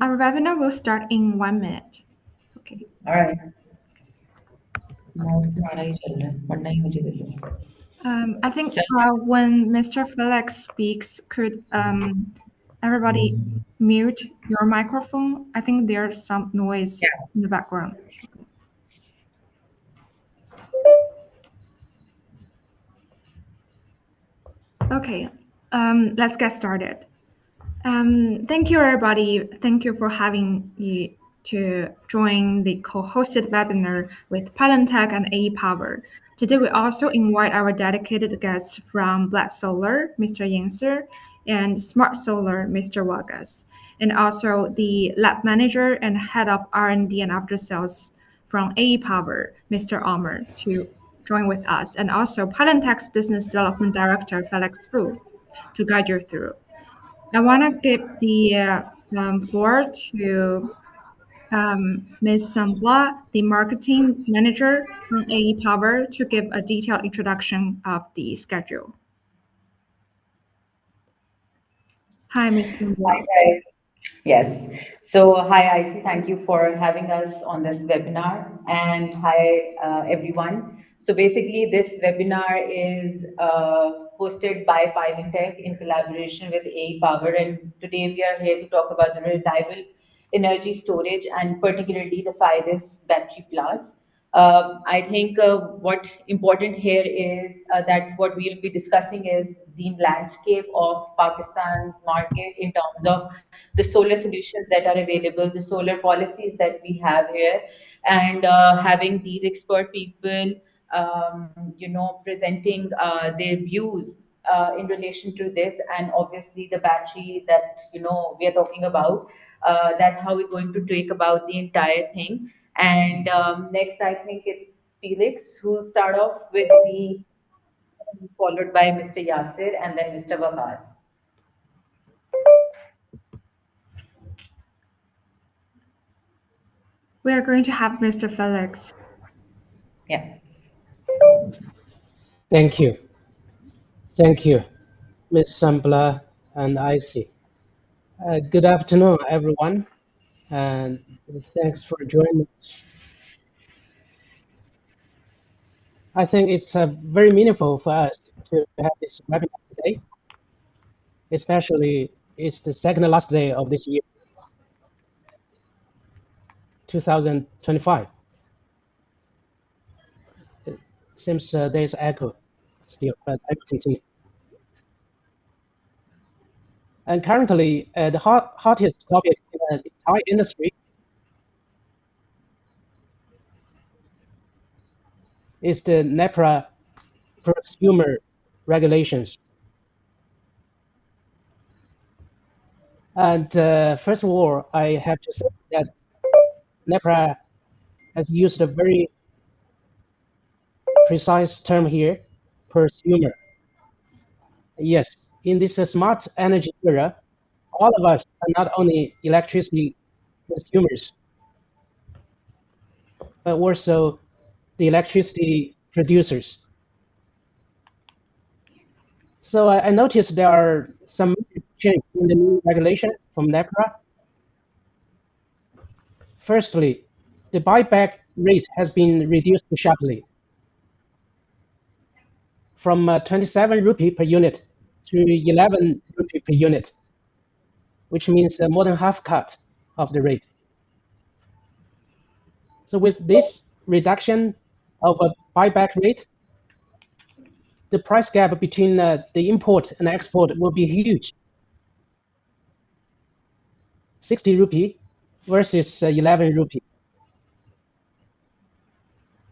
Our webinar will start in 1 minute. Okay. All right. I think when Mr. Felix speaks, could everybody mute your microphone? I think there's some noise in the background. Okay, let's get started. Thank you, everybody. Thank you for having me to join the co-hosted webinar with Pylontech and AE Power. Today, we also invite our dedicated guests from Black Solar, Mr. Yingser, and Smart Solar, Mr. Wagas, and also the lab manager and head of R&D and after sales from AE Power, Mr. Omer, to join with us, and also Pylontech's business development director, Felix Fu, to guide you through. I want to give the floor to Ms. Sambla, the marketing manager from AE Power, to give a detailed introduction of the schedule. Hi, Ms. Sambla. Hi. Yes. So, hi, IC. Thank you for having us on this webinar. And hi, everyone. So, basically, this webinar is hosted by Pylontech in collaboration with AE Power. And today we are here to talk about the reliable energy storage and particularly the Fidus battery plus. I think what important here is that what we'll be discussing is the landscape of Pakistan's market in terms of the solar solutions that are available, the solar policies that we have here, and having these expert people, presenting their views in relation to this, and obviously the battery that we are talking about. That's how we're going to talk about the entire thing. And next, I think it's Felix who'll start off with the followed by Mr. Yasir and then Mr. Waqas. We are going to have Mr. Felix. Yeah. Thank you. Thank you, Ms. Sambla and IC. Good afternoon, everyone, and thanks for joining us. I think it's very meaningful for us to have this webinar today, especially it's the second last day of this year, 2025. It seems there's echo still, but I continue. And currently, the hottest topic in the entire industry is the NEPRA prosumer regulations. And first of all, I have to say that NEPRA has used a very precise term here, prosumer. Yes, in this smart energy era, all of us are not only electricity consumers, but also the electricity producers. So I noticed there are some changes in the new regulation from NEPRA. Firstly, the buyback rate has been reduced sharply from 27 rupee per unit to 11 rupee per unit, which means more than half cut of the rate. So with this reduction of a buyback rate, the price gap between the import and export will be huge. 60 rupee versus 11 rupee.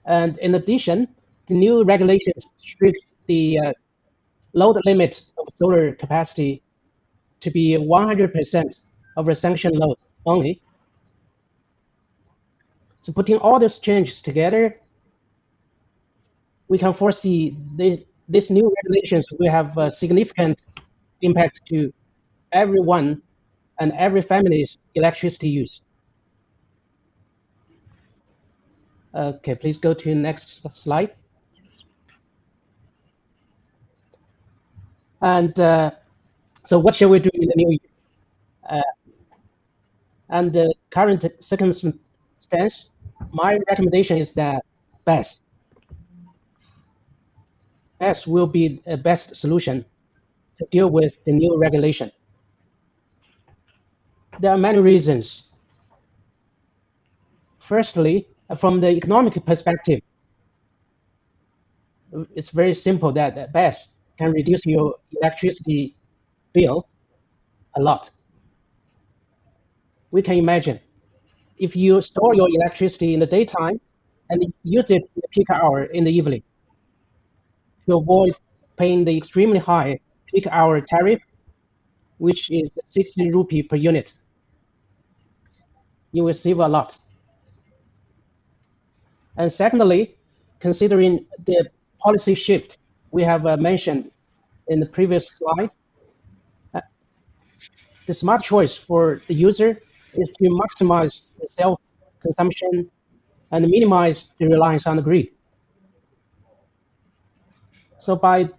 And in addition, the new regulations strict the load limit of solar capacity to be 100% of the sanctioned load only. So putting all those changes together, we can foresee these new regulations will have a significant impact to everyone and every family's electricity use. Okay, please go to the next slide. Yes. And so what shall we do in the new year? And the current circumstance, my recommendation is that BESS will be the best solution to deal with the new regulation. There are many reasons. Firstly, from the economic perspective, it's very simple that BESS can reduce your electricity bill a lot. We can imagine if you store your electricity in the daytime and use it in the peak hour in the evening to avoid paying the extremely high peak hour tariff, which is 60 rupee per unit, you will save a lot. And secondly, considering the policy shift we have mentioned in the previous slide, the smart choice for the user is to maximize the self-consumption and minimize the reliance on the grid. So by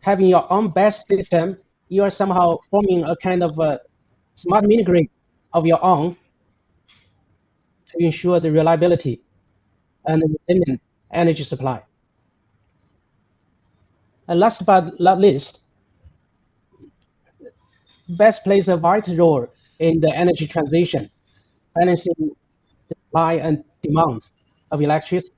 having your own BESS system, you are somehow forming a kind of a smart mini grid of your own to ensure the reliability and the resilient energy supply. And last but not least, BESS plays a vital role in the energy transition, balancing the supply and demand of electricity.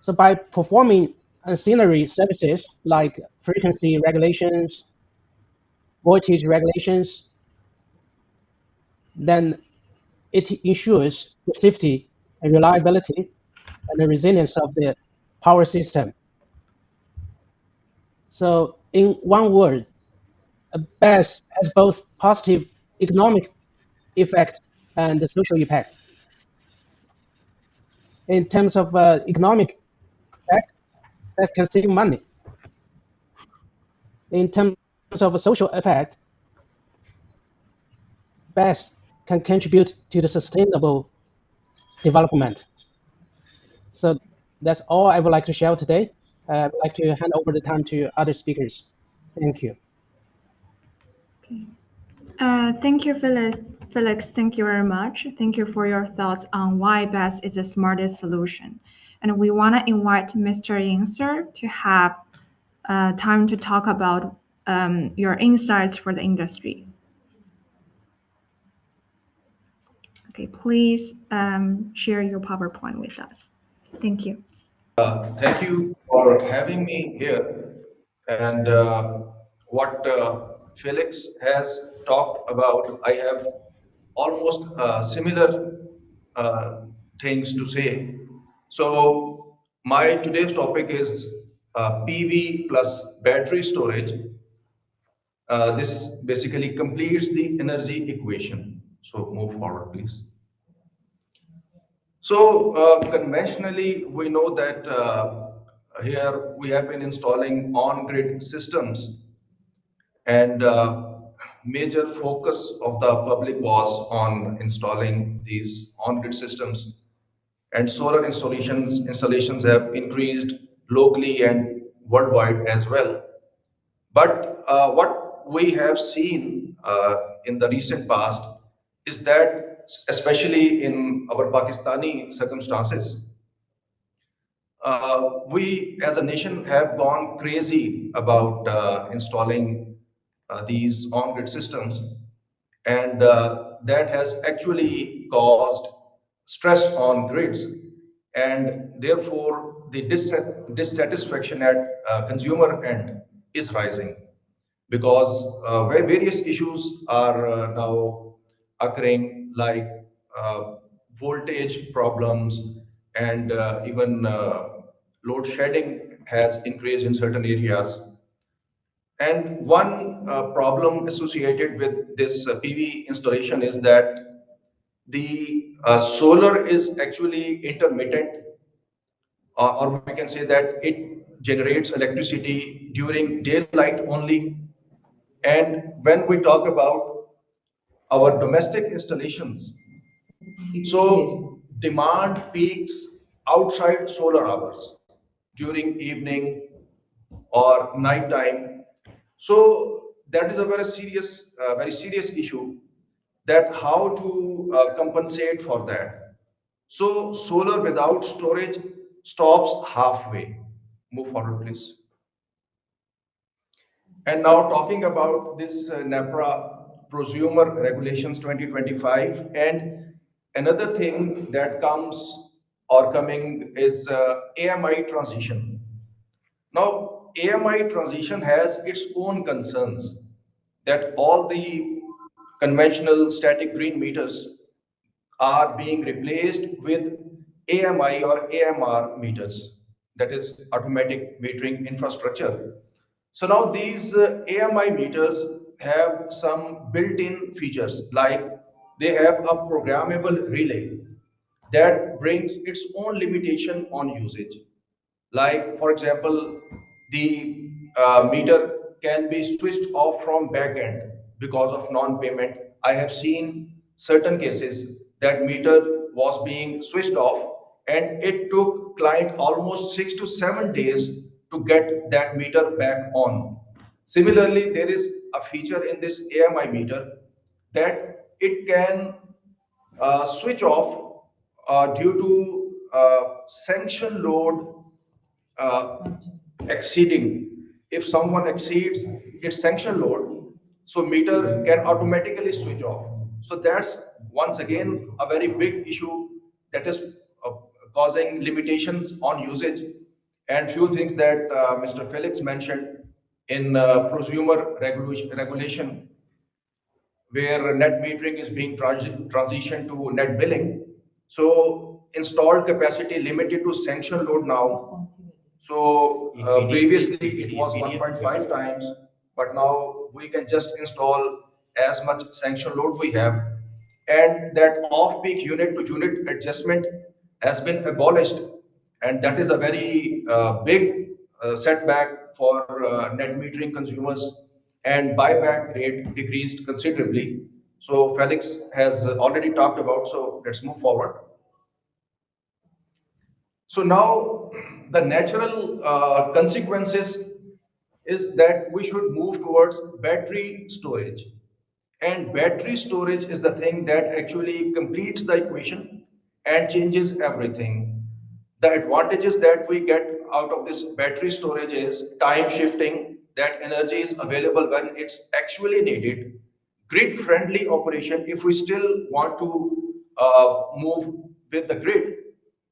So by performing ancillary services like frequency regulations, voltage regulations, then it ensures the safety and reliability and the resilience of the power system. So in one word, BESS has both positive economic effect and the social impact. In terms of economic effect, BESS can save money. In terms of a social effect, BESS can contribute to the sustainable development. So that's all I would like to share today. I would like to hand over the time to other speakers. Thank you. Okay. Thank you, Felix. Felix, thank you very much. Thank you for your thoughts on why BESS is the smartest solution. And we want to invite Mr. Yingser to have time to talk about your insights for the industry. Okay, please share your PowerPoint with us. Thank you. Thank you for having me here. And what Felix has talked about, I have almost similar uh, things to say. So my today's topic is PV plus battery storage. This basically completes the energy equation. So move forward, please. So conventionally, we know that here we have been installing on-grid systems, and major focus of the public was on installing these on-grid systems. And solar installations have increased locally and worldwide as well. But what we have seen in the recent past is that, especially in our Pakistani circumstances, we as a nation have gone crazy about installing these on-grid systems, and that has actually caused stress on grids, and therefore the dissatisfaction at consumer end is rising because where various issues are now occurring, like uh, voltage problems, and even load shedding has increased in certain areas. And one problem associated with this PV installation is that the solar is actually intermittent, or we can say that it generates electricity during daylight only. And when we talk about our domestic installations, so demand peaks outside solar hours during evening or night time. So that is a very serious issue that how to compensate for that. So solar without storage stops halfway. Move forward, please. And now talking about this NEPRA prosumer regulations 2025, and another thing that comes or coming is AMI transition. Now, AMI transition has its own concerns that all the conventional static green meters are being replaced with AMI or AMR meters, that is automatic metering infrastructure. So now these AMI meters have some built-in features, like they have a programmable relay that brings its own limitation on usage. Like, for example, the meter can be switched off from backend because of non-payment. I have seen certain cases that meter was being switched off, and it took client almost 6 to 7 days to get that meter back on. Similarly, there is a feature in this AMI meter that it can switch off due to sanction load uh, exceeding. If someone exceeds its sanction load, so meter can automatically switch off. So that's once again a very big issue that is uh, causing limitations on usage. And few things that Mr. Felix mentioned in prosumer regulation, where net metering is being transitioned to net billing. So installed capacity limited to sanction load now. So previously it was 1.5 times, but now we can just install as much sanction load we have. And that off-peak unit to unit adjustment has been abolished. And that is a very big setback for net metering consumers, and buyback rate decreased considerably. So Felix has already talked about, so let's move forward. So now the natural consequences is that we should move towards battery storage. And battery storage is the thing that actually completes the equation and changes everything. The advantages that we get out of this battery storage is time shifting, that energy is available when it's actually needed, grid friendly operation if we still want to move with the grid.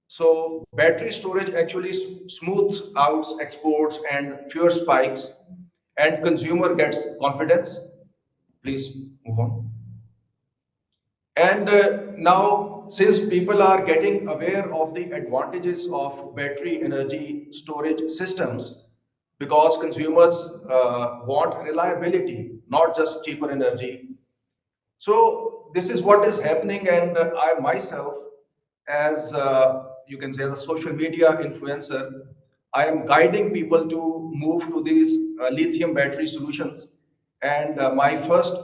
So battery storage actually smooths out exports and fewer spikes, and consumer gets confidence. Please move on. And now, since people are getting aware of the advantages of battery energy storage systems, because consumers want reliability, not just cheaper energy. So this is what is happening, and I myself, as you can say, as a social media influencer, I am guiding people to move to these lithium battery solutions. And my first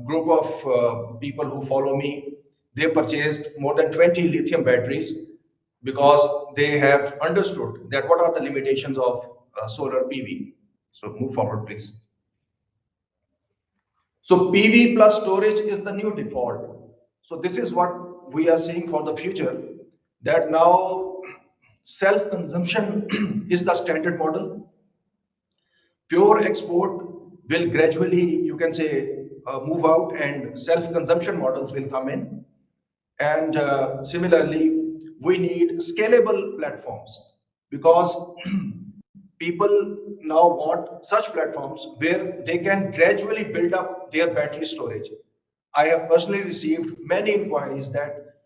group of people who follow me, they purchased more than 20 lithium batteries because they have understood that what are the limitations of solar PV. So move forward, please. So PV plus storage is the new default. So this is what we are seeing for the future, that now self-consumption is the standard model. Pure export will gradually, you can say, move out, and self-consumption models will come in. And similarly, we need scalable platforms, because people now want such platforms where they can gradually build up their battery storage. I have personally received many inquiries that,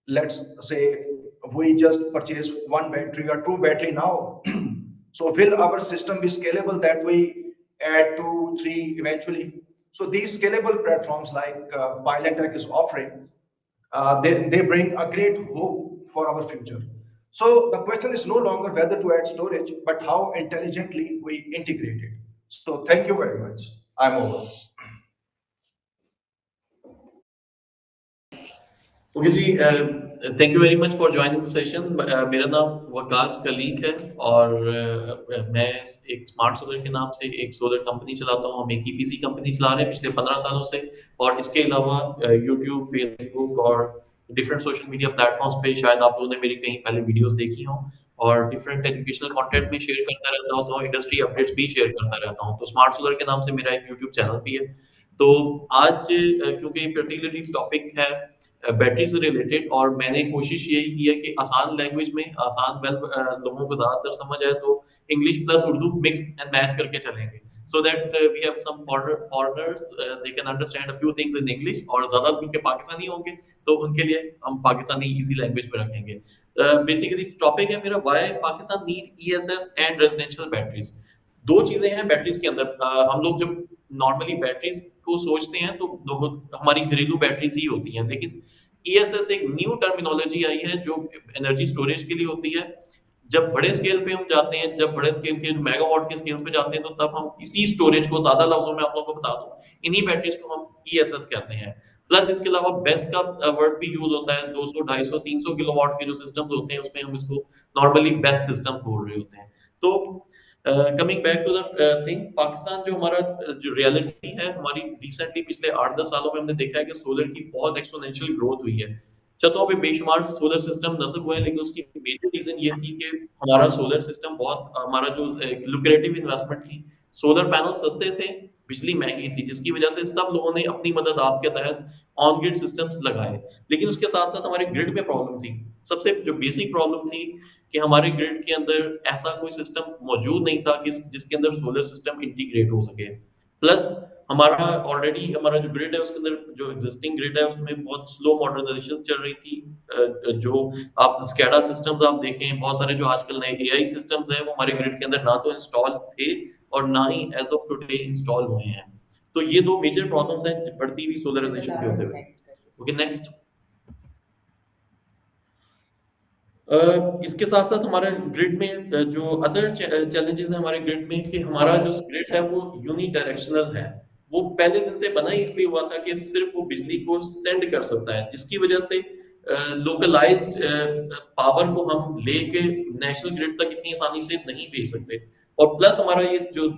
let's say, we just purchase one battery or two battery now. So will our system be scalable that we add two, three eventually? So these scalable platforms like Pylontech is offering, they bring a great hope for our future. So the question is no longer whether to add storage, but how intelligently we integrate it. So thank you very much. I'm over. Okay, जी, thank you very much for joining the session. मेरा नाम वकास कलीक है और मैं एक smart solar के नाम से एक सोलर कंपनी चलाता हूँ। हम एक ईपीसी कंपनी चला रहे हैं पिछले 15 सालों से, और इसके अलावा यूट्यूब, फेसबुक और डिफरेंट सोशल मीडिया प्लेटफॉर्म्स पे शायद आप लोगों ने मेरी कहीं पहले वीडियोस देखी हों, और डिफरेंट एजुकेशनल कंटेंट में शेयर करता रहता हूँ, तो इंडस्ट्री अपडेट्स भी शेयर करता रहता हूँ। तो स्मार्ट सोलर के नाम से मेरा एक यूट्यूब चैनल भी है। तो आज क्योंकि पर्टिकुलरली टॉपिक है बैटरी से रिलेटेड, और मैंने कोशिश यही की है कि आसान लैंग्वेज में, आसान लोगों को ज्यादातर समझ आए, तो English plus Urdu mix and match करके चलेंगे, so that we have some foreigners they can understand a few things in English, और ज्यादा उनके पाकिस्तानी होंगे तो उनके लिए हम पाकिस्तानी इजी लैंग्वेज में रखेंगे। बेसिकली टॉपिक है मेरा, why Pakistan need ESS and residential batteries. दो चीजें हैं बैटरीज के अंदर। हम लोग जब नॉर्मली बैटरीज को सोचते हैं तो हमारी घरेलू बैटरीज ही होती हैं, लेकिन ईएसएस एक न्यू टर्मिनोलॉजी आई है जो एनर्जी स्टोरेज के लिए होती है। जब बड़े स्केल पे हम जाते हैं, जब बड़े स्केल के मेगावाट के स्केल पे जाते हैं, तो तब हम इसी स्टोरेज को, सादा लफ्जों में आप लोगों को बता दूं, इन्हीं बैटरीज को हम ईएसएस कहते हैं। प्लस इसके अलावा बेस का वर्ड भी यूज होता है। 200, 250, 300 किलोवाट के जो सिस्टम्स होते हैं उसमें हम इसको नॉर्मली बेस्ट सिस्टम बोल रहे होते हैं। तो coming back to the thing, Pakistan जो हमारा जो रियलिटी है, हमारी रिसेंटली पिछले 8-10 सालों में हमने देखा है कि सोलर की बहुत एक्सपोनेंशियल ग्रोथ हुई है। छतों पे बेशुमार सोलर सिस्टम नस्ब हुए हैं, लेकिन उसकी मेजर रीजन ये थी कि हमारा सोलर सिस्टम बहुत, हमारा जो लुक्रेटिव इन्वेस्टमेंट थी, सोलर पैनल सस्ते थे, बिजली महंगी थी, जिसकी वजह से सब लोगों ने अपनी मदद आपके तहत ऑन ग्रिड सिस्टम्स लगाए। लेकिन उसके साथ साथ हमारे ग्रिड में प्रॉब्लम थी। सबसे जो बेसिक प्रॉब्लम थी कि हमारे ग्रिड के अंदर ऐसा कोई सिस्टम मौजूद नहीं था कि जिसके अंदर सोलर सिस्टम इंटीग्रेट हो सके। प्लस हमारा ऑलरेडी हमारा जो ग्रिड है उसके अंदर, जो एग्जिस्टिंग ग्रिड है उसमें बहुत स्लो मॉडर्नाइजेशन चल रही थी। जो आप स्कैडा सिस्टम्स आप देखें, बहुत सारे जो आजकल नए एआई सिस्टम्स हैं वो हमारे ग्रिड के अंदर ना तो इंस्टॉल थे और ना ही एज ऑफ टुडे इंस्टॉल हुए हैं। तो ये दो मेजर प्रॉब्लम्स हैं बढ़ती हुई सोलराइजेशन के होते हुए। Okay, next. इसके साथ साथ हमारे ग्रिड में जो अदर चैलेंजेस हैं हमारे ग्रिड में, कि हमारा जो ग्रिड है वो यूनी डायरेक्शनल है। वो पहले दिन से बना ही इसलिए हुआ था कि सिर्फ वो बिजली को सेंड कर सकता है, जिसकी वजह से लोकलाइज्ड पावर को हम लेके नेशनल ग्रिड तक इतनी आसानी से नहीं भेज सकते। और प्लस हमारा ये जो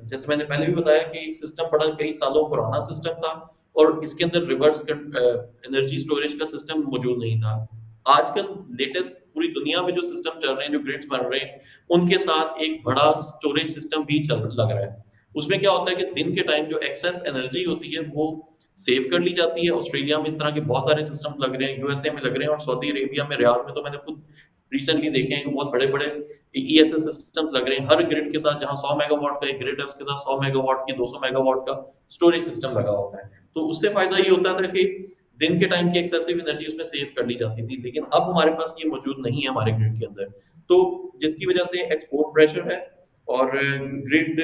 जैसे मैंने पहले भी बताया कि सिस्टम बड़ा कई सालों पुराना सिस्टम था, और इसके अंदर रिवर्स एनर्जी स्टोरेज का सिस्टम मौजूद नहीं था। आजकल लेटेस्ट पूरी दुनिया में जो सिस्टम चल रहे हैं, जो ग्रिड्स बन रहे हैं, उनके साथ एक बड़ा स्टोरेज सिस्टम भी चल लग रहा है। उसमें क्या होता है कि दिन के टाइम जो एक्सेस एनर्जी होती है वो सेव कर ली जाती है। ऑस्ट्रेलिया में इस तरह के बहुत सारे सिस्टम लग रहे हैं, यूएसए में लग रहे हैं, और सऊदी अरेबिया में रियाद में तो मैंने खुद रिसेंटली देखे हैं कि बहुत बड़े बड़े ईएसएस सिस्टम लग रहे हैं। हर ग्रिड के साथ, जहां 100 मेगावाट का एक ग्रिड है, उसके साथ 100 मेगावाट की, 200 मेगावाट का स्टोरेज सिस्टम लगा होता है। तो उससे फायदा ये होता था कि दिन के टाइम की एक्सेसिव एनर्जी उसमें सेव कर ली जाती थी, लेकिन अब हमारे पास ये मौजूद नहीं है हमारे ग्रिड के अंदर। तो जिसकी वजह से एक्सपोर्ट प्रेशर है, और ग्रिड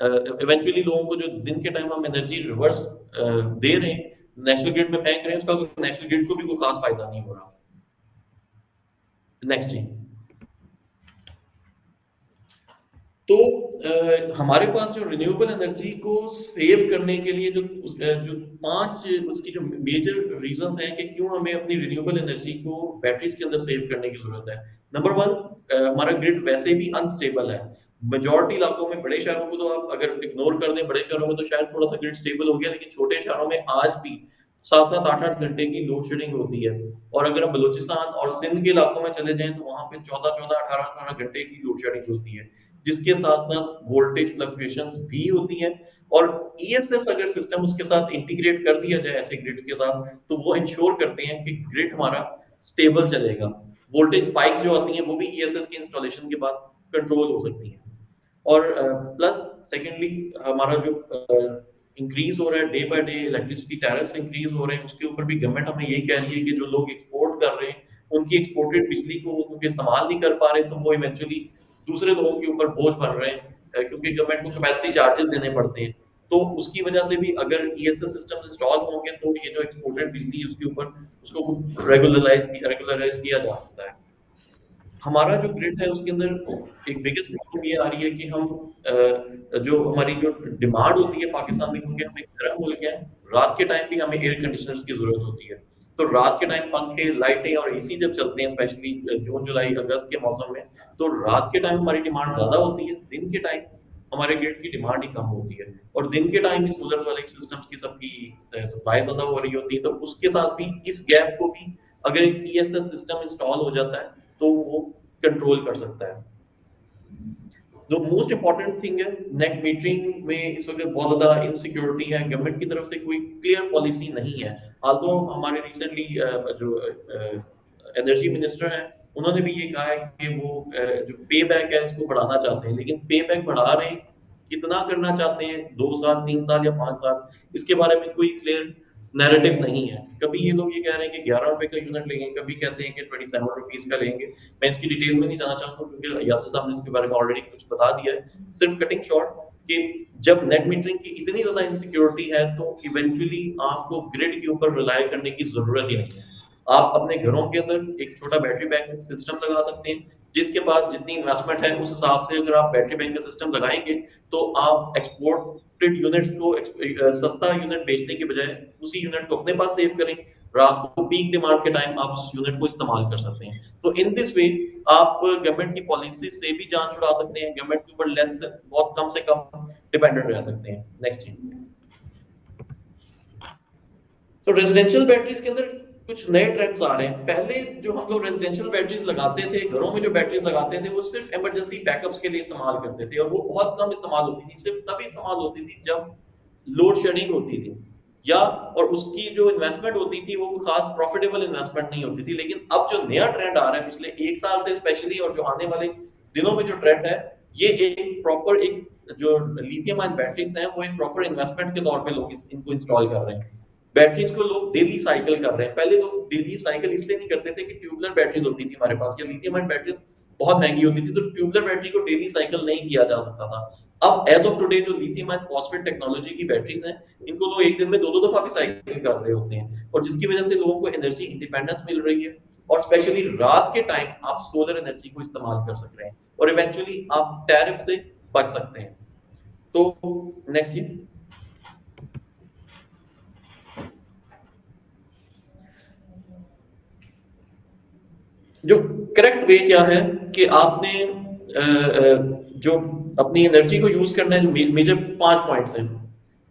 इवेंचुअली लोगों को जो दिन के टाइम हम एनर्जी रिवर्स दे रहे हैं, नेशनल ग्रिड में फेंक रहे हैं, उसका नेशनल ग्रिड को भी कोई खास फायदा नहीं हो रहा। नेक्स्ट जी। तो हमारे पास जो रिन्यूएबल एनर्जी को सेव करने के लिए जो 5 उसकी जो मेजर रीजंस हैं कि क्यों हमें अपनी रिन्यूएबल एनर्जी को बैटरीज के अंदर सेव करने की जरूरत है। नंबर 1, हमारा ग्रिड वैसे भी अनस्टेबल है। मेजॉरिटी इलाकों में, बड़े शहरों को तो आप अगर इग्नोर कर दें, बड़े शहरों में तो शायद थोड़ा सा ग्रिड स्टेबल हो गया, लेकिन छोटे शहरों में आज भी 7-7, 8-8 घंटे की लोड शेडिंग होती है। और अगर हम बलूचिस्तान और सिंध के इलाकों में चले जाएं तो वहां पे 14-14, 18-18 घंटे की लोड शेडिंग होती है, जिसके साथ साथ वोल्टेज फ्लक्चुएशंस भी होती हैं। और ईएसएस अगर सिस्टम उसके साथ इंटीग्रेट कर दिया जाए ऐसे ग्रिड के साथ, तो वो इंश्योर करते हैं कि ग्रिड हमारा स्टेबल चलेगा। वोल्टेज स्पाइक्स जो आती हैं वो भी ईएसएस के इंस्टॉलेशन के बाद कंट्रोल हो सकती हैं। और प्लस सेकेंडली हमारा जो इंक्रीज हो रहा है day by day, electricity tariffs increase हो रहे हैं, उसके ऊपर भी गवर्नमेंट हमें ये कह रही है कि जो लोग एक्सपोर्ट कर रहे हैं उनकी एक्सपोर्टेड बिजली को वो क्योंकि इस्तेमाल नहीं कर पा रहे, तो वो इवेंचुअली दूसरे लोगों के ऊपर बोझ बन रहे हैं, क्योंकि गवर्नमेंट को कैपेसिटी चार्जेस देने पड़ते हैं। तो उसकी वजह से भी अगर ईएसएस सिस्टम इंस्टॉल होंगे तो ये जो एक्सपोर्टेड बिजली है उसके ऊपर उसको रेगुलराइज किया जा सकता है। हमारा जो ग्रिड है उसके अंदर एक बिगेस्ट प्रॉब्लम ये आ रही है कि हम जो हमारी जो डिमांड होती है पाकिस्तान में, क्योंकि हम एक गर्म मुल्क है, रात के टाइम भी हमें एयर कंडीशनर्स की जरूरत होती है। तो रात के टाइम पंखे, लाइटें और एसी जब चलते हैं, स्पेशली जून जुलाई अगस्त के मौसम में, तो रात के टाइम हमारी डिमांड ज्यादा होती है, दिन के टाइम हमारे ग्रिड की डिमांड ही कम होती है। और दिन के टाइम इस सोलर वाले सिस्टम्स की सबकी सप्लाई ज्यादा हो रही होती है, तो उसके साथ भी इस गैप को भी अगर एक ईएसएस सिस्टम इंस्टॉल हो जाता है तो वो कंट्रोल कर सकता है। जो मोस्ट इंपॉर्टेंट थिंग है, नेट मीटरिंग में इस वक्त बहुत ज्यादा इनसिक्योरिटी है, गवर्नमेंट की तरफ से कोई क्लियर पॉलिसी नहीं है। आल्दो हमारे रिसेंटली जो एनर्जी मिनिस्टर हैं, उन्होंने भी ये कहा है कि वो जो पे बैक है इसको बढ़ाना चाहते हैं, लेकिन पे बैक बढ़ा रहे हैं, कितना करना चाहते हैं, 2 साल 3 साल या 5 साल, इसके बारे में कोई क्लियर नैरेटिव नहीं है। कभी ये लोग ये कह रहे हैं कि 11 रुपए का यूनिट लेंगे, कभी कहते हैं कि 27 रुपीज का लेंगे। मैं इसकी डिटेल में नहीं जाना चाहता क्योंकि यासिर साहब ने इसके बारे में ऑलरेडी कुछ बता दिया है। सिर्फ कटिंग शॉर्ट कि जब नेट मीटरिंग की इतनी ज्यादा इनसिक्योरिटी है तो इवेंचुअली आपको ग्रिड के ऊपर रिलाय करने की जरूरत ही नहीं है। आप अपने घरों के अंदर एक छोटा बैटरी बैंक सिस्टम लगा सकते हैं, जिसके पास जितनी इन्वेस्टमेंट है उस हिसाब से अगर आप बैटरी बैंक का सिस्टम लगाएंगे तो आप एक्सपोर्टेड यूनिट्स को सस्ता यूनिट बेचने के बजाय उसी यूनिट को अपने पास सेव करें, रात को पीक डिमांड के टाइम आप उस यूनिट को इस्तेमाल कर सकते हैं। तो इन दिस वे आप गवर्नमेंट की पॉलिसी से भी जान छुड़ा सकते हैं, गवर्नमेंट के ऊपर लेस बहुत कम से कम डिपेंडेंट रह सकते हैं। नेक्स्ट थिंग, तो रेजिडेंशियल बैटरीज के अंदर कुछ नए ट्रेंड्स आ रहे हैं। पहले जो हम लोग रेजिडेंशियल बैटरीज लगाते थे, घरों में जो बैटरीज लगाते थे, वो सिर्फ इमरजेंसी बैकअप्स के लिए इस्तेमाल करते थे और वो बहुत कम इस्तेमाल होती थी, सिर्फ तभी इस्तेमाल होती थी जब लोड शेडिंग होती थी या और उसकी जो इन्वेस्टमेंट होती थी वो खास प्रॉफिटेबल इन्वेस्टमेंट नहीं होती थी। लेकिन अब जो नया ट्रेंड आ रहा है पिछले 1 साल से स्पेशली और जो आने वाले दिनों में जो ट्रेंड है, ये एक प्रॉपर एक जो लिथियम आयन बैटरीज हैं वो एक प्रॉपर इन्वेस्टमेंट के तौर पे लोग इनको इंस्टॉल कर रहे हैं। बैटरीज को लोग डेली साइकिल कर रहे हैं। पहले लोग डेली साइकिल इसलिए नहीं करते थे कि ट्यूबुलर बैटरीज होती थी हमारे पास या लिथियम आयन बैटरीज बहुत महंगी होती थी, तो ट्यूबुलर बैटरी को डेली साइकिल नहीं किया जा सकता था। अब एज ऑफ टुडे जो लिथियम आयन फॉस्फेट टेक्नोलॉजी की बैटरीज हैं, इनको लोग एक दिन में 2-2 दफा भी साइकिल कर रहे होते हैं, और जिसकी वजह से लोगों को एनर्जी इंडिपेंडेंस मिल रही है और स्पेशली रात के टाइम आप सोलर एनर्जी को इस्तेमाल कर सक रहे हैं और इवेंचुअली आप टैरिफ से बच सकते हैं। तो नेक्स्ट चीज, जो करेक्ट वे क्या है कि आपने जो अपनी एनर्जी को यूज करना है, जो मेजर 5 पॉइंट्स हैं।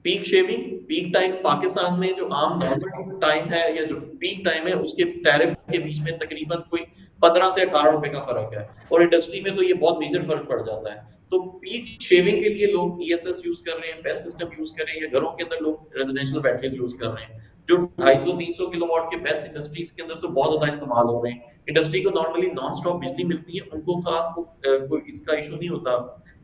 Peak shaving, peak time Pakistan में जो आम नॉर्मल टाइम है या जो पीक टाइम है उसके टैरिफ के बीच में तकरीबन कोई 15 से 18 रुपए का फर्क है, और इंडस्ट्री में तो ये बहुत मेजर फर्क पड़ जाता है। तो पीक शेविंग के लिए लोग ईएसएस यूज कर रहे हैं, बेस्ट सिस्टम यूज कर रहे हैं, या घरों के अंदर लोग रेजिडेंशियल बैटरीज यूज कर रहे हैं जो 250-300 किलोवाट के बेस्ट इंडस्ट्रीज के अंदर तो बहुत ज्यादा इस्तेमाल हो रहे हैं। इंडस्ट्री को नॉर्मली नॉन स्टॉप बिजली मिलती है, उनको खास कोई इसका इशू नहीं होता,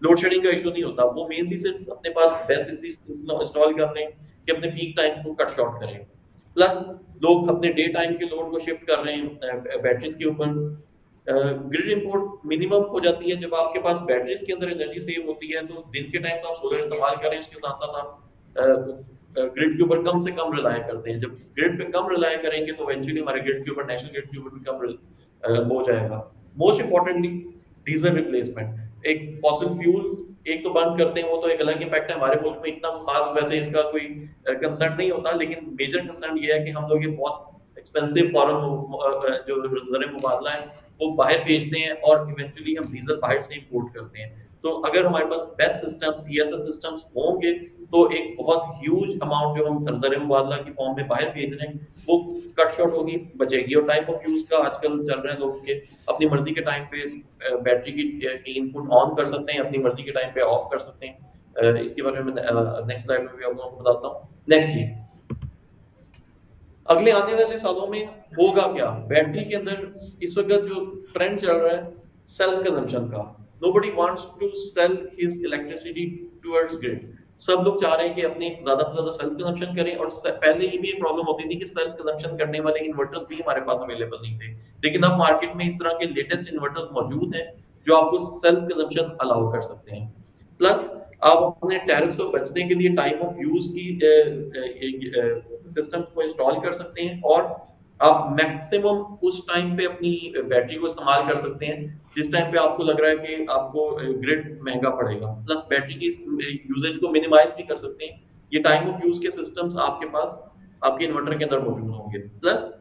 लोड शेडिंग का इशू नहीं होता। वो मेनली सिर्फ अपने पास बेस्ट इंस्टॉल कर रहे हैं कि अपने पीक टाइम को कट शॉर्ट करें। प्लस लोग अपने डे टाइम के लोड को शिफ्ट कर रहे हैं बैटरीज के ऊपर। ग्रिड इंपोर्ट मिनिमम हो जाती है जब आपके पास बैटरीज के अंदर एनर्जी सेव होती है, तो दिन के टाइम तो आप सोलर इस्तेमाल कर रहे हैं, उसके साथ साथ आप ग्रिड के ऊपर कम से कम रिलाय करते हैं। जब ग्रिड पे कम रिलाय करेंगे तो इवेंचुअली हमारे ग्रिड के ऊपर, नेशनल ग्रिड के ऊपर भी कम हो जाएगा। मोस्ट इंपॉर्टेंटली डीजल रिप्लेसमेंट, एक फॉसिल फ्यूल एक तो बंद करते हैं, वो तो एक अलग इम्पैक्ट है। हमारे मुल्क में इतना खास वैसे इसका कोई कंसर्न नहीं होता, लेकिन मेजर कंसर्न ये है कि हम लोग ये बहुत एक्सपेंसिव फॉरेन जो ज़र मुबादला है वो बाहर भेजते हैं और इवेंचुअली हम डीजल बाहर से इंपोर्ट करते हैं। तो अगर हमारे पास बेस्ट सिस्टम्स, ईएसएस सिस्टम्स होंगे तो एक बहुत ह्यूज अमाउंट जो हम ज़र मुबादला की फॉर्म में बाहर भेज रहे हैं वो कट शॉर्ट होगी, बचेगी। और टाइम ऑफ यूज का आजकल चल रहे हैं लोग के अपनी मर्जी के टाइम पे बैटरी की इनपुट ऑन कर सकते हैं, अपनी मर्जी के टाइम पे ऑफ कर सकते हैं। इसके बारे में नेक्स्ट स्लाइड में भी आप लोगों को बताता हूँ। नेक्स्ट चीज, अगले आने वाले सालों में होगा क्या बैटरी के अंदर। इस वक्त जो ट्रेंड चल रहा है सेल्फ कंजम्पशन का, nobody wants to sell his electricity towards grid. सब लोग चाह रहे हैं कि अपनी ज्यादा से ज्यादा सेल्फ कंजम्पशन करें, और पहले ये भी एक प्रॉब्लम होती थी कि सेल्फ कंजम्पशन करने वाले इन्वर्टर्स भी हमारे पास अवेलेबल नहीं थे, लेकिन अब मार्केट में इस तरह के लेटेस्ट इन्वर्टर्स मौजूद हैं जो आपको सेल्फ कंजम्पशन अलाउ कर सकते हैं। प्लस आप अपने टैरिफ से बचने के लिए टाइम ऑफ यूज की सिस्टम्स को इंस्टॉल कर सकते हैं, और आप मैक्सिमम उस टाइम पे अपनी बैटरी को इस्तेमाल कर सकते हैं जिस टाइम पे आपको लग रहा है कि आपको ग्रिड महंगा पड़ेगा। प्लस बैटरी की यूजेज को मिनिमाइज भी कर सकते हैं। ये टाइम ऑफ यूज के सिस्टम्स आपके पास आपके इन्वर्टर के अंदर मौजूद होंगे। प्लस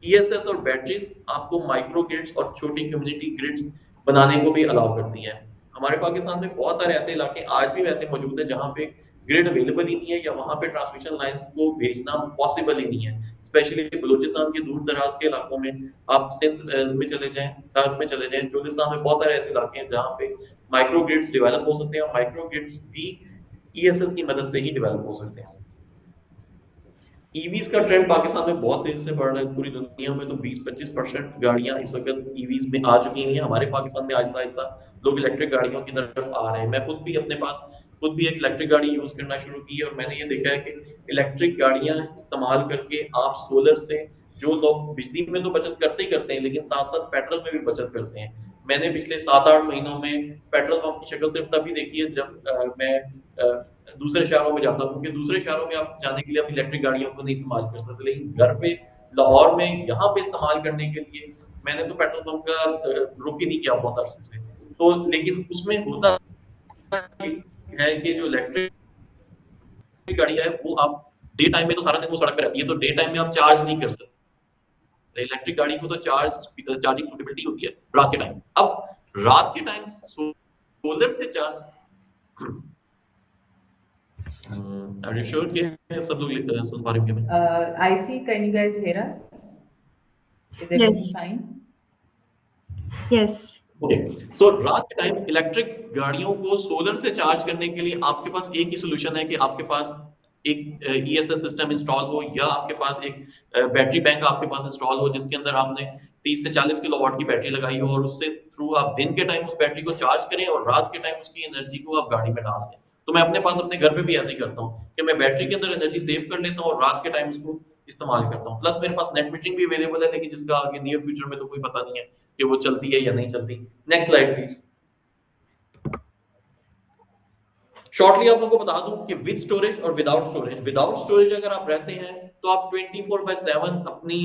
ईएसएस और बैटरीज आपको माइक्रो ग्रिड्स और छोटी कम्युनिटी ग्रिड्स बनाने को भी अलाउ करती हैं। हमारे पाकिस्तान में बहुत सारे ऐसे इलाके आज भी वैसे मौजूद हैं जहाँ पे ग्रिड अवेलेबल ही नहीं है या वहाँ पे ट्रांसमिशन लाइंस को भेजना पॉसिबल ही नहीं है। स्पेशली बलूचिस्तान के दूर दराज के इलाकों में, आप सिंध में चले जाएं, थर में चले जाएं, चोलिस्तान में बहुत सारे ऐसे इलाके हैं जहाँ पे माइक्रो ग्रिड्स डेवलप हो सकते हैं और माइक्रो ग्रिड्स भी ईएसएस की मदद से ही डेवलप हो सकते हैं। ईवीज का ट्रेंड पाकिस्तान में बहुत तेजी से बढ़ रहा है। पूरी दुनिया में तो 20-25% गाड़ियां इस वक्त ईवीज में आ चुकी हैं। हमारे पाकिस्तान में आहिस्ता आहिस्ता लोग इलेक्ट्रिक गाड़ियों की तरफ आ रहे हैं। मैं खुद भी एक इलेक्ट्रिक गाड़ी यूज करना शुरू की है और मैंने ये देखा है कि इलेक्ट्रिक गाड़ियां इस्तेमाल करके आप सोलर से, जो लोग बिजली में तो बचत करते ही करते हैं लेकिन साथ साथ पेट्रोल में भी बचत करते हैं। मैंने पिछले 7-8 महीनों में पेट्रोल पंप की शक्ल सिर्फ तभी देखी है जब मैं दूसरे शहरों में जाता हूँ, क्योंकि दूसरे शहरों में आप जाने के लिए आप इलेक्ट्रिक गाड़ियों को नहीं इस्तेमाल कर सकते, लेकिन घर पे लाहौर में यहाँ पे इस्तेमाल करने के लिए मैंने तो पेट्रोल पंप का रुख ही नहीं किया बहुत अरसे से। तो लेकिन उसमें होता है कि जो इलेक्ट्रिक गाड़ी है वो आप डे टाइम में तो सारा दिन वो सड़क पे रहती है, तो डे टाइम में आप चार्ज नहीं कर सकते। इलेक्ट्रिक गाड़ी को तो चार्जिंग सूटेबिलिटी होती है रात के टाइम। अब रात के टाइम सोलर से चार्ज, are you sure कि सब लोग सुन पा रहे हैं? I see. Can you guys hear us? Is everything Yes. fine? Yes. Okay, so रात के टाइम इलेक्ट्रिक गाड़ियों को सोलर से चार्ज करने के लिए आपके पास एक ही सोल्यूशन है कि आपके पास एक ईएसएस सिस्टम इंस्टॉल हो या आपके पास एक बैटरी बैंक आपके पास इंस्टॉल हो जिसके अंदर आपने 30 से 40 किलोवाट की बैटरी लगाई हो और उससे थ्रू आप दिन के टाइम उस बैटरी को चार्ज करें और रात के टाइम उसकी एनर्जी को आप गाड़ी में डाल दें। तो मैं अपने पास अपने घर पे भी ऐसे ही करता हूँ कि मैं बैटरी के अंदर एनर्जी सेव कर लेता हूँ और रात के टाइम उसको इस्तेमाल करता हूँ। प्लस मेरे पास नेट मीटरिंग भी अवेलेबल है, लेकिन जिसका आगे नियर फ्यूचर में तो कोई पता नहीं है कि वो चलती है या नहीं चलती। Next slide please. शॉर्टली आप लोगों को बता दूं कि विद स्टोरेज और विदाउट स्टोरेज अगर आप रहते हैं तो आप 24/7 अपनी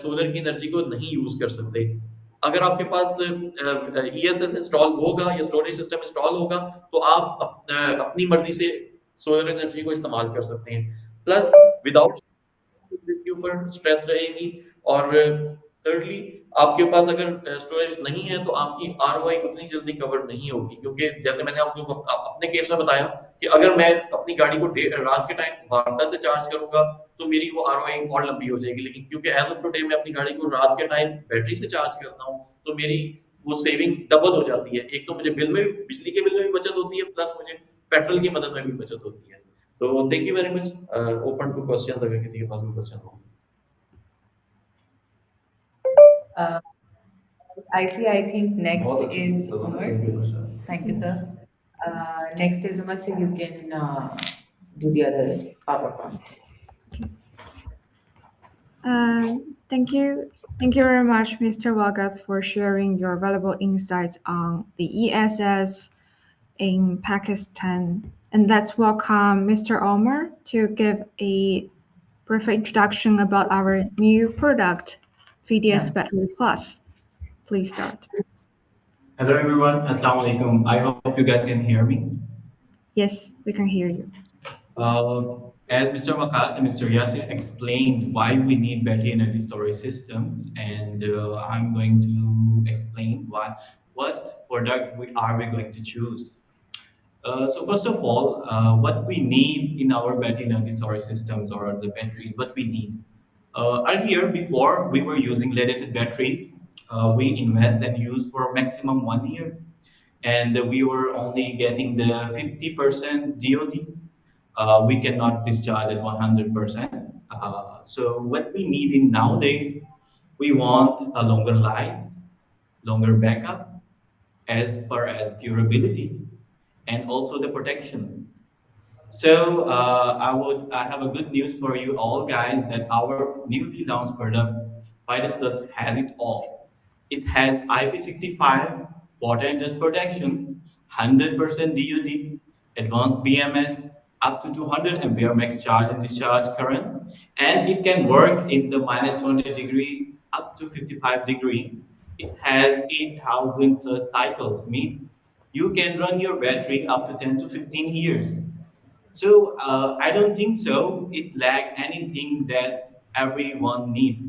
सोलर की एनर्जी को नहीं यूज कर सकते। अगर आपके पास ईएसएस इंस्टॉल होगा या स्टोरेज सिस्टम इंस्टॉल होगा तो आप अपनी मर्जी से सोलर एनर्जी को इस्तेमाल कर सकते हैं। प्लस विदाउट के ऊपर स्ट्रेस रहेगी। और थर्डली आपके पास अगर स्टोरेज नहीं है तो आपकी आरओआई उतनी जल्दी कवर नहीं होगी, क्योंकि जैसे मैंने आप लोगों को अपने केस में बताया कि अगर मैं अपनी गाड़ी को रात के टाइम वारंटा से चार्ज करूंगा तो मेरी वो आरओआई और लंबी हो जाएगी, लेकिन क्योंकि एज ऑफ टुडे मैं अपनी गाड़ी को रात के टाइम बैटरी से चार्ज करता हूँ तो मेरी वो सेविंग डबल हो जाती है। एक तो मुझे बिल में बिजली के बिल में भी बचत होती है, प्लस मुझे पेट्रोल की मदद में भी बचत होती है। तो thank you very much. Open two questions अगर किसी के पास कोई क्वेश्चन हो। I think next is Umar. Thank you, sir. Next is Umar, so you can do the other PowerPoint. Thank you. Thank you very much, Mr. Wagat, for sharing your valuable insights on the ESS in Pakistan. And let's welcome Mr. Omar to give a brief introduction about our new product, Fidus Battery Plus. Please start. Hello everyone, Assalamu alaikum. I hope you guys can hear me. Yes, we can hear you. As Mr. Wakas and Mr. Yasir explained why we need battery energy storage systems, and I'm going to explain what product we going to choose. So first of all, what we need in our battery energy storage systems or the batteries, what we need. Earlier, before we were using lead acid batteries, we invest and use for maximum 1 year, and we were only getting the 50% DOD. We cannot discharge at 100%. So what we need in nowadays, we want a longer life, longer backup, as far as durability, and also the protection. So I have a good news for you all guys that our newly launched product, Fidus Plus, has it all. It has IP65, water and dust protection, 100% DOD, advanced BMS, up to 200 ampere max charge and discharge current, and it can work in the -20 degree up to 55 degree. It has 8,000 plus cycles, mean you can run your battery up to 10 to 15 years. So I don't think so. It lack anything that everyone needs.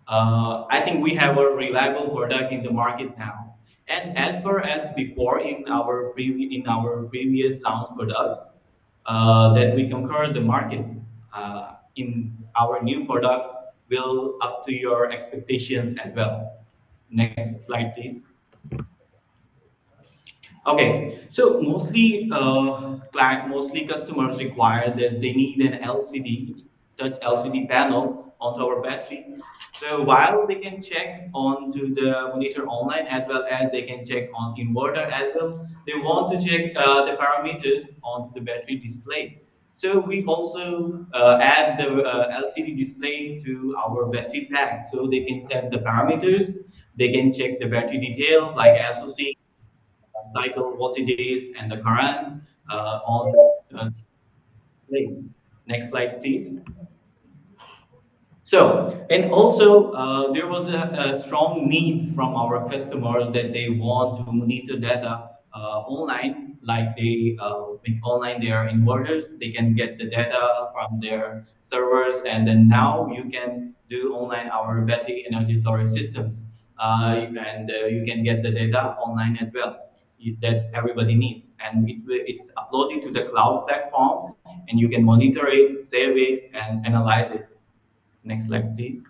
I think we have a reliable product in the market now. And as far as before in our previous launch products, that we conquer the market in our new product will up to your expectations as well. Next slide, please. Okay, so mostly customers require that they need an LCD, touch LCD panel onto our battery. So while they can check onto the monitor online as well as they can check on inverter as well, they want to check the parameters onto the battery display. So we also add the LCD display to our battery pack, so they can set the parameters. They can check the battery details like SOC, cycle voltages and the current on display. Next slide, please. So, and also there was a strong need from our customers that they want to monitor data online, like they make online their inverters, they can get the data from their servers, and then now you can do online our battery energy storage systems, and you can get the data online as well that everybody needs, and it's uploaded to the cloud platform, and you can monitor it, save it, and analyze it. Next slide, please.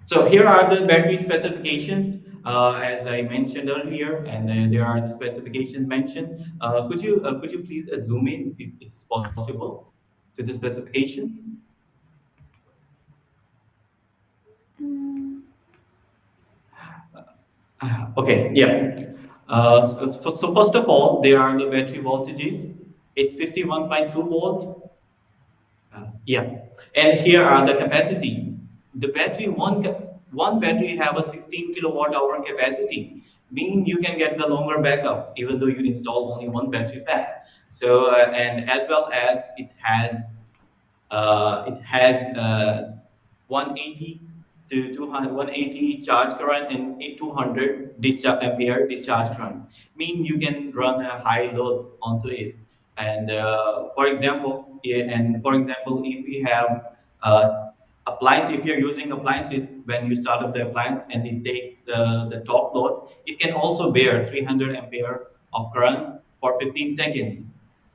So here are the battery specifications, as I mentioned earlier, and there are the specifications mentioned. Could you please zoom in if it's possible to the specifications? Okay, yeah. So first of all, there are the battery voltages. It's 51.2 volt. Yeah, and here are the capacity. The battery one battery have a 16 kilowatt hour capacity, meaning you can get the longer backup even though you install only one battery pack. So and as well as it has 180 to 200, 180 charge current and 200 ampere discharge current. Mean you can run a high load onto it. And for example, if we have appliance, if you're using appliances when you start up the appliance and it takes the top load, it can also bear 300 ampere of current for 15 seconds,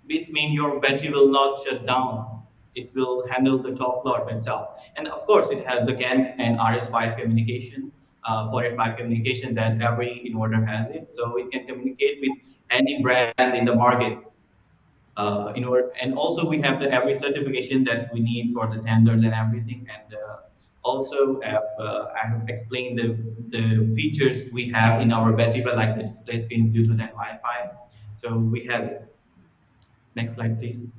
which means your battery will not shut down. It will handle the top load itself. And of course, it has the CAN and RS5 communication, 485 communication that every inverter has it. So it can communicate with any brand in the market. And also we have the every certification that we need for the tenders and everything. And also I have explained the features we have in our battery, like the display screen, Bluetooth, and Wi-Fi. So we have it. Next slide, please.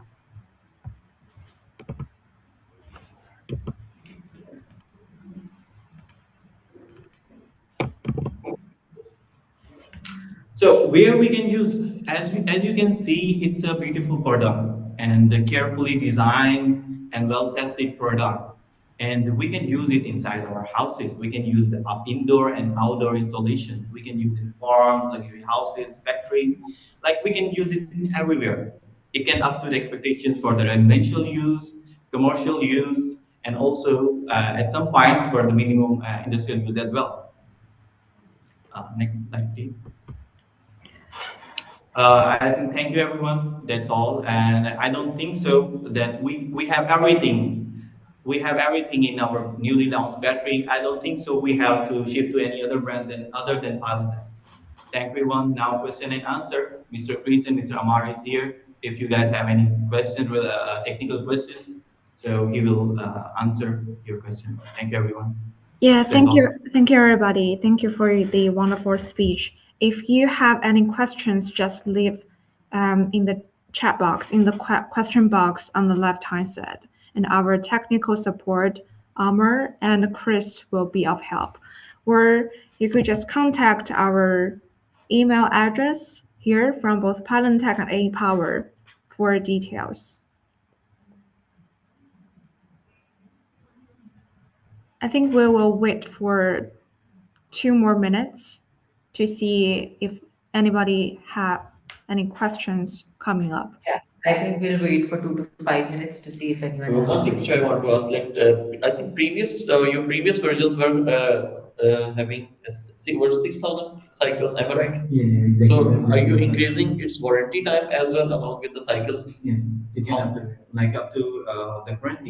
So where we can use, as you can see, it's a beautiful product and a carefully designed and well-tested product. And we can use it inside our houses. We can use the indoor and outdoor installations. We can use it in farms, luxury houses, factories. Like we can use it everywhere. It can up to the expectations for the residential use, commercial use, and also at some points for the minimum industrial use as well. Next slide, please. I think thank you everyone. That's all, and I don't think so that we have everything. We have everything in our newly launched battery. I don't think so. We have to shift to any other brand other than Pylontech. Thank you everyone. Now question and answer. Mr. Chris and Mr. Amar is here. If you guys have any question, technical question, so he will answer your question. Thank you everyone. Yeah, That's all. thank you everybody. Thank you for the wonderful speech. If you have any questions, just leave in the chat box, in the question box on the left-hand side, and our technical support, Amar and Chris, will be of help. Or you could just contact our email address here from both Pylontech and A Power for details. I think we will wait for 2 more minutes to see if anybody have any questions coming up. Yeah. I think we'll wait for 2 to 5 minutes to see if anyone has One thing which I want to ask, like, I think your previous versions were having were 6,000 cycles. Am I right? Yeah, exactly. So, are you increasing its warranty time as well along with the cycle? Yes, it can up to like up to the current